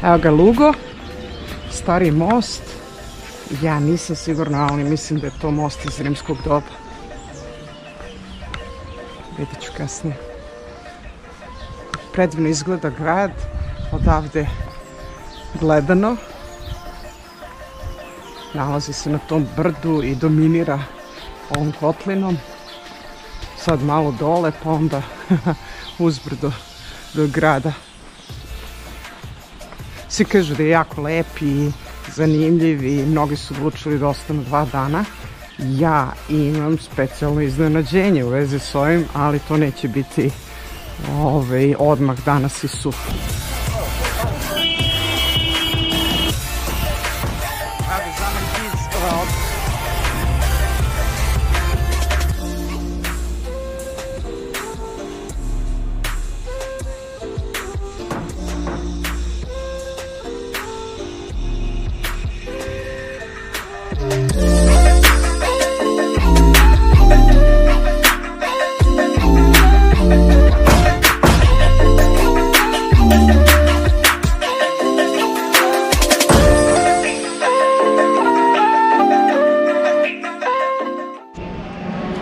Evo ga Lugo, stari most. Ja nisam sigurna, ali mislim da je to most iz rimskog doba. Vidjet ću kasnije. Predivno izgleda grad, odavde gledano. Nalazi se na tom brdu i dominira ovom kotlinom. Sad malo dole, pa onda uzbrdo do grada. Svi kažu da je jako lep i zanimljiv i mnogi su odlučili da ostanu 2 dana. Ja imam specijalno iznenađenje u vezi s ovim, ali to neće biti odmah danas i sutra.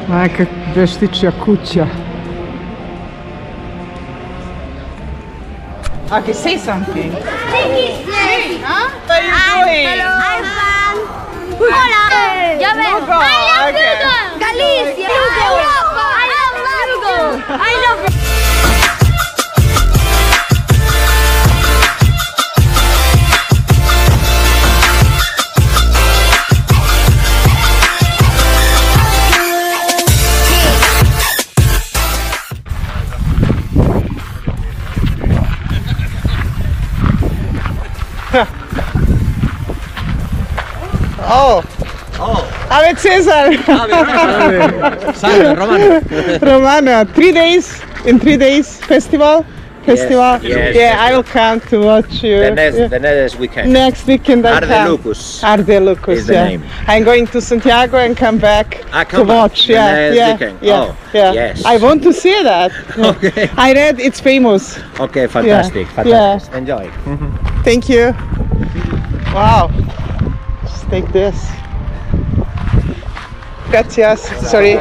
Neka veštičja kuća. Okay, say something. Hey, huh? What are you doing? Hello. I'm fine. Hola. Ya ves. Lugo. I love Lugo. Galicia. Europa. I love Lugo. I love Oh. Ave Cesar. Salve, Romano. Romano, 3 days, in 3 days festival. Yes. Yeah, I will come to watch you. The next weekend. Next weekend I come. Nedaleko is the name. I'm going to Santjago and come back to watch. Yeah. Yes. I want to see that. Okay. I read it's famous. Okay, fantastic. Yeah. Enjoy. Thank you. Wow. Just take this. Gracias. Sorry.